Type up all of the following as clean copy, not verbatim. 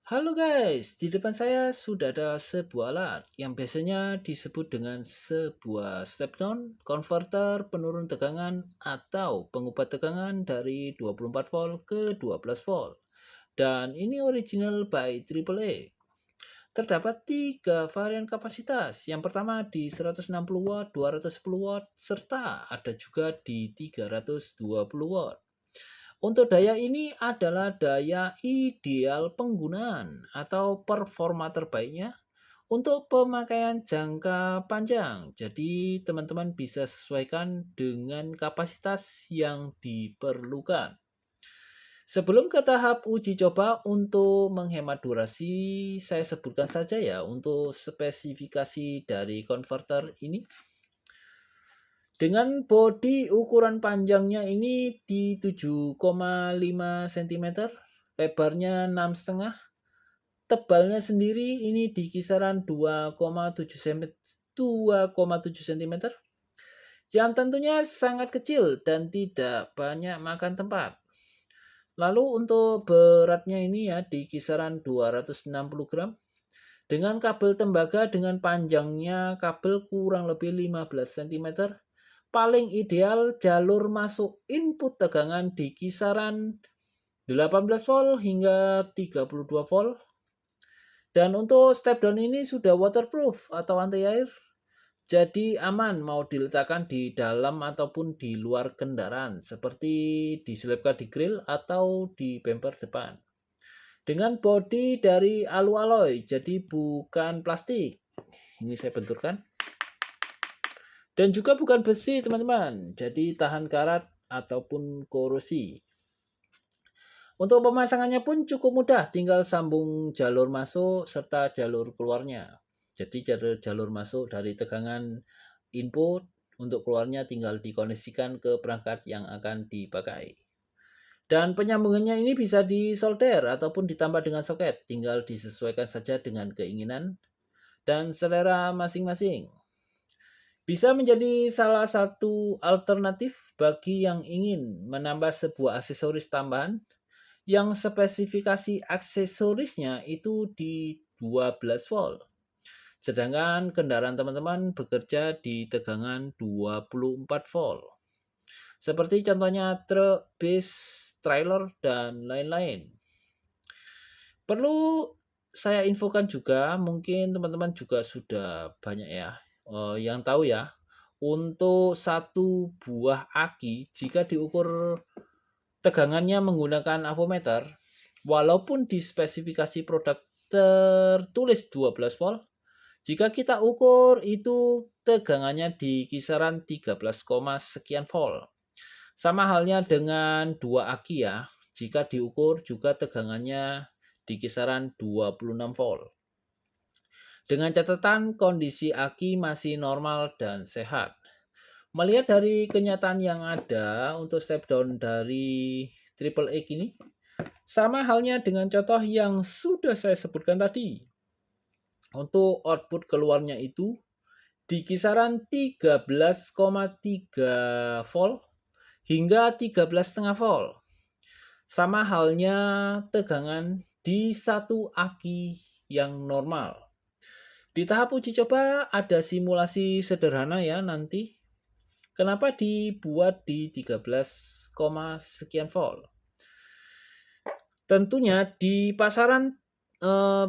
Halo guys, di depan saya sudah ada sebuah alat yang biasanya disebut dengan sebuah step down, converter, penurun tegangan, atau pengubah tegangan dari 24 volt ke 12 volt. Dan ini original by AAA. Terdapat tiga varian kapasitas. Yang pertama di 160 watt, 210 watt, serta ada juga di 320 watt. Untuk daya ini adalah daya ideal penggunaan atau performa terbaiknya untuk pemakaian jangka panjang. Jadi teman-teman bisa sesuaikan dengan kapasitas yang diperlukan. Sebelum ke tahap uji coba untuk menghemat durasi, saya sebutkan saja ya untuk spesifikasi dari konverter ini. Dengan bodi ukuran panjangnya ini di 7,5 cm, lebarnya 6,5, tebalnya sendiri ini di kisaran 2,7 cm, yang tentunya sangat kecil dan tidak banyak makan tempat. Lalu untuk beratnya ini ya di kisaran 260 gram, dengan kabel tembaga dengan panjangnya kabel kurang lebih 15 cm. Paling ideal jalur masuk input tegangan di kisaran 18 volt hingga 32 volt. Dan untuk step down ini sudah waterproof atau anti air. Jadi aman mau diletakkan di dalam ataupun di luar kendaraan, seperti diselipkan di grill atau di bumper depan. Dengan bodi dari alloy, jadi bukan plastik. Ini saya benturkan. Dan juga bukan besi teman-teman, jadi tahan karat ataupun korosi. Untuk pemasangannya pun cukup mudah, tinggal sambung jalur masuk serta jalur keluarnya. Jadi jalur masuk dari tegangan input, untuk keluarnya tinggal dikoneksikan ke perangkat yang akan dipakai. Dan penyambungannya ini bisa disolder ataupun ditambah dengan soket, tinggal disesuaikan saja dengan keinginan dan selera masing-masing. Bisa menjadi salah satu alternatif bagi yang ingin menambah sebuah aksesoris tambahan yang spesifikasi aksesorisnya itu di 12 volt. Sedangkan kendaraan teman-teman bekerja di tegangan 24 volt. Seperti contohnya truk, bis, trailer, dan lain-lain. Perlu saya infokan juga, mungkin teman-teman juga sudah banyak ya yang tahu ya, untuk satu buah aki jika diukur tegangannya menggunakan avometer, walaupun di spesifikasi produk tertulis 12 volt, jika kita ukur itu tegangannya di kisaran 13, sekian volt. Sama halnya dengan dua aki ya, jika diukur juga tegangannya di kisaran 26 volt. Dengan catatan kondisi aki masih normal dan sehat. Melihat dari kenyataan yang ada untuk step down dari triple X ini, sama halnya dengan contoh yang sudah saya sebutkan tadi. Untuk output keluarnya itu di kisaran 13,3 volt hingga 13,5 volt. Sama halnya tegangan di satu aki yang normal. Di tahap uji coba ada simulasi sederhana ya nanti. Kenapa dibuat di 13, sekian volt? Tentunya di pasaran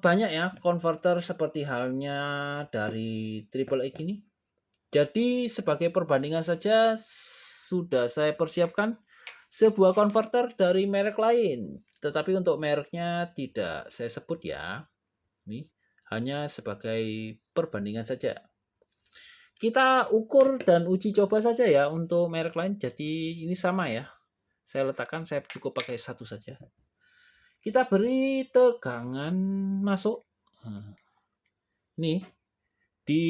banyak ya konverter seperti halnya dari triple X ini. Jadi sebagai perbandingan saja sudah saya persiapkan sebuah konverter dari merek lain. Tetapi untuk mereknya tidak saya sebut ya. Ini hanya sebagai perbandingan saja. Kita ukur dan uji coba saja ya untuk merek lain. Jadi ini sama ya. Saya letakkan, saya cukup pakai satu saja. Kita beri tegangan masuk. Ini di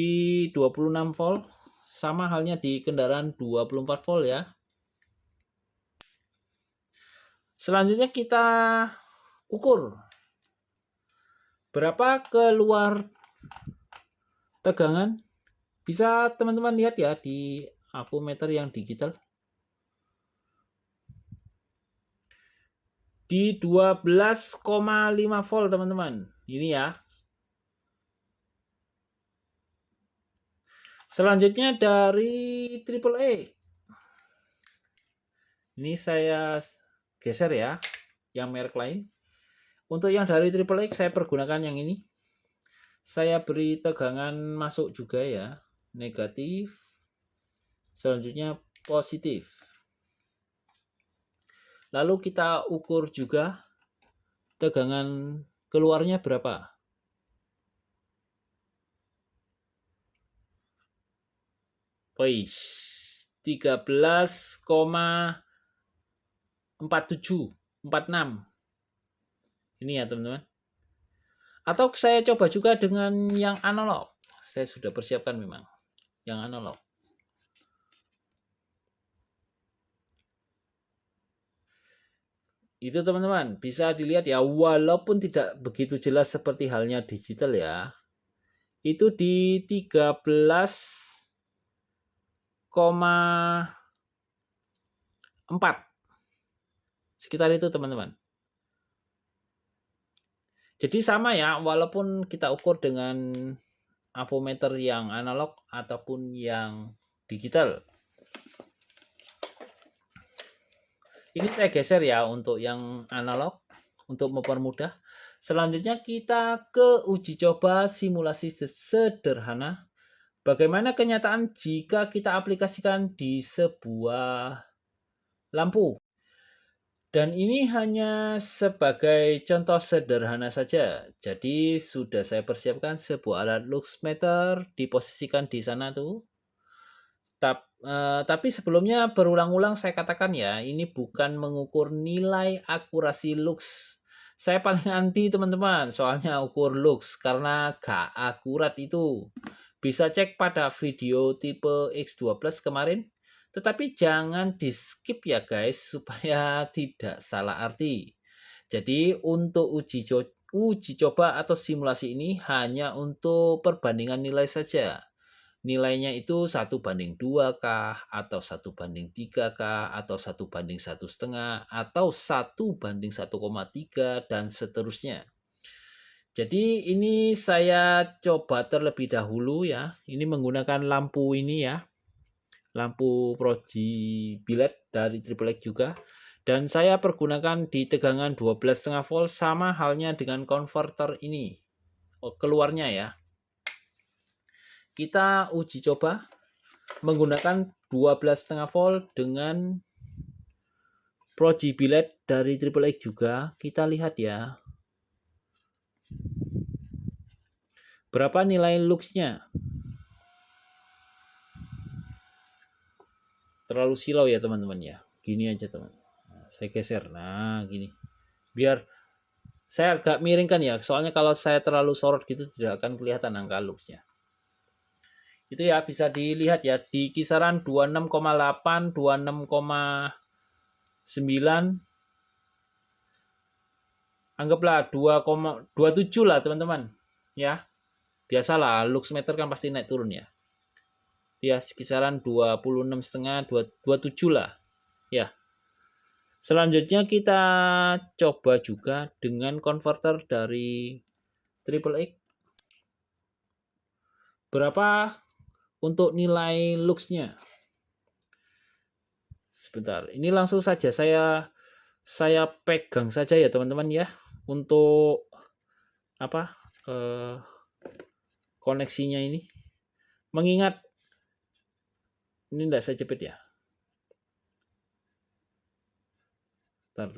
26 volt. Sama halnya di kendaraan 24 volt ya. Selanjutnya kita ukur berapa keluar tegangan. Bisa teman-teman lihat ya di avometer yang digital. di 12,5 volt teman-teman. Ini ya. Selanjutnya dari AAA. Ini saya geser ya, yang merek lain. Untuk yang dari AAA saya pergunakan yang ini. Saya beri tegangan masuk juga ya, negatif. Selanjutnya positif. Lalu kita ukur juga tegangan keluarnya berapa. Wih, 13,4746. Ini ya teman-teman. Atau saya coba juga dengan yang analog. Saya sudah persiapkan memang yang analog. Itu teman-teman, bisa dilihat ya, walaupun tidak begitu jelas seperti halnya digital ya. Itu di 13,4. Sekitar itu teman-teman. Jadi sama ya, walaupun kita ukur dengan avometer yang analog ataupun yang digital. Ini saya geser ya untuk yang analog untuk mempermudah. Selanjutnya kita ke uji coba simulasi sederhana. Bagaimana kenyataan jika kita aplikasikan di sebuah lampu? Dan ini hanya sebagai contoh sederhana saja. Jadi sudah saya persiapkan sebuah alat luxmeter, diposisikan di sana tuh. Tapi sebelumnya berulang-ulang saya katakan ya, ini bukan mengukur nilai akurasi lux. Saya paling anti teman-teman, soalnya ukur lux karena gak akurat itu. Bisa cek pada video tipe X12 kemarin. Tetapi jangan di skip ya guys, supaya tidak salah arti. Jadi untuk uji coba atau simulasi ini hanya untuk perbandingan nilai saja. Nilainya itu 1:2 kah, atau 1:3 kah, atau 1:1,5, atau 1:1,3 dan seterusnya. Jadi ini saya coba terlebih dahulu ya. Ini menggunakan lampu ini ya. Lampu Proji Billet dari Triple X juga. Dan saya pergunakan di tegangan 12,5 volt sama halnya dengan konverter ini. Keluarnya ya. Kita uji coba menggunakan 12,5 volt dengan Proji Billet dari Triple X juga. Kita lihat ya. Berapa nilai luxnya? Terlalu silau ya teman-teman ya. Gini aja teman. Nah, saya geser. Nah gini. Biar saya agak miringkan ya. Soalnya kalau saya terlalu sorot gitu tidak akan kelihatan angka luxnya. Itu ya bisa dilihat ya di kisaran 26,8, 26,9, anggaplah 2,27 lah teman-teman ya. Biasalah luxmeter kan pasti naik turun ya. Ya kisaran 26,5, 27 lah ya. Selanjutnya kita coba juga dengan konverter dari Triple X. Berapa untuk nilai luxnya? Sebentar, ini langsung saja saya pegang saja ya teman-teman ya untuk apa koneksinya ini. Mengingat ini tidak saya jepit ya. Bentar,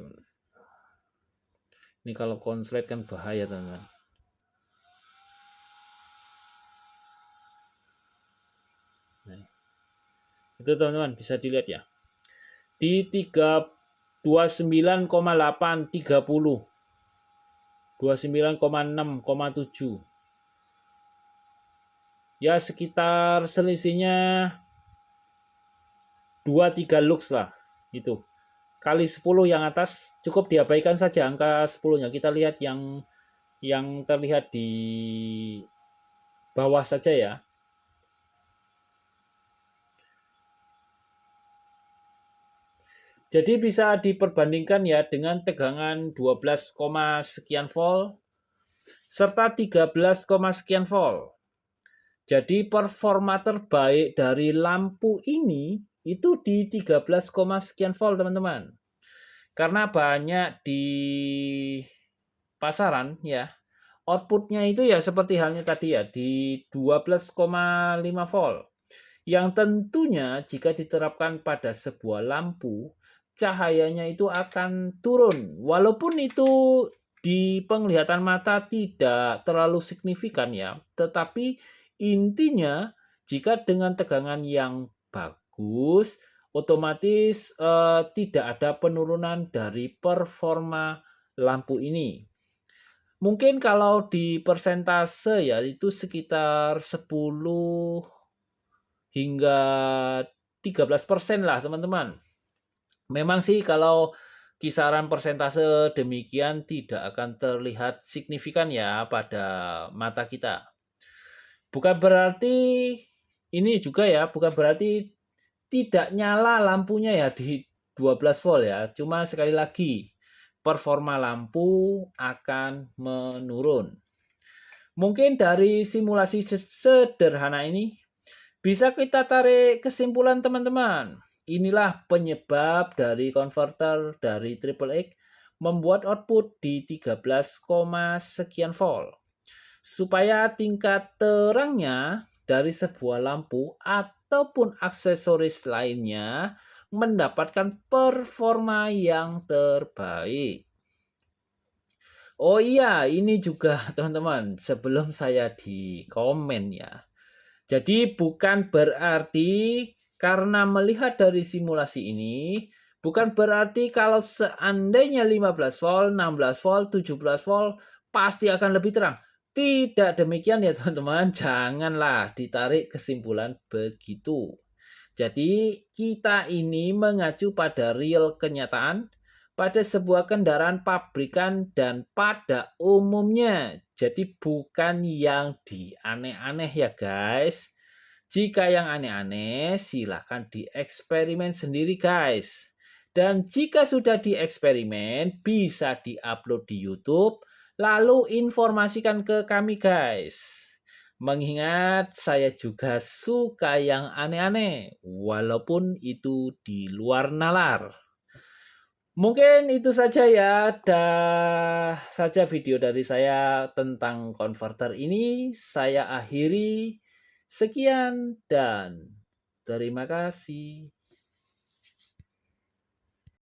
ini kalau konslet kan bahaya teman-teman. Nah, itu teman-teman bisa dilihat ya. Di 29,8, 30, 29,6,7. Ya sekitar selisihnya 2-3 lux lah itu. Kali 10 yang atas cukup diabaikan saja angka 10-nya. Kita lihat yang terlihat di bawah saja ya. Jadi bisa diperbandingkan ya dengan tegangan 12, sekian volt serta 13, sekian volt. Jadi performa terbaik dari lampu ini itu di 13, sekian volt teman-teman. Karena banyak di pasaran ya, outputnya itu ya seperti halnya tadi ya di 12,5 volt. Yang tentunya jika diterapkan pada sebuah lampu, cahayanya itu akan turun. Walaupun itu di penglihatan mata tidak terlalu signifikan ya, tetapi intinya jika dengan tegangan yang bagus, otomatis tidak ada penurunan dari performa lampu ini. Mungkin kalau di persentase ya itu sekitar 10 hingga 13% lah teman-teman. Memang sih kalau kisaran persentase demikian tidak akan terlihat signifikan ya pada mata kita. Bukan berarti ini juga ya, bukan berarti tidak nyala lampunya ya di 12 volt ya. Cuma sekali lagi, performa lampu akan menurun. Mungkin dari simulasi sederhana ini bisa kita tarik kesimpulan teman-teman. Inilah penyebab dari konverter dari triple X membuat output di 13, sekian volt. Supaya tingkat terangnya dari sebuah lampu ataupun aksesoris lainnya mendapatkan performa yang terbaik. Oh iya, ini juga teman-teman, sebelum saya di komen ya. Jadi bukan berarti karena melihat dari simulasi ini, bukan berarti kalau seandainya 15 volt, 16 volt, 17 volt, pasti akan lebih terang. Tidak demikian ya teman-teman, janganlah ditarik kesimpulan begitu. Jadi kita ini mengacu pada real kenyataan, pada sebuah kendaraan pabrikan dan pada umumnya. Jadi bukan yang aneh-aneh ya guys. Jika yang aneh-aneh silahkan dieksperimen sendiri guys. Dan jika sudah dieksperimen bisa diupload di YouTube lalu informasikan ke kami guys. Mengingat saya juga suka yang aneh-aneh walaupun itu di luar nalar. Mungkin itu saja ya, dah saja video dari saya tentang konverter ini. Saya akhiri. Sekian dan terima kasih.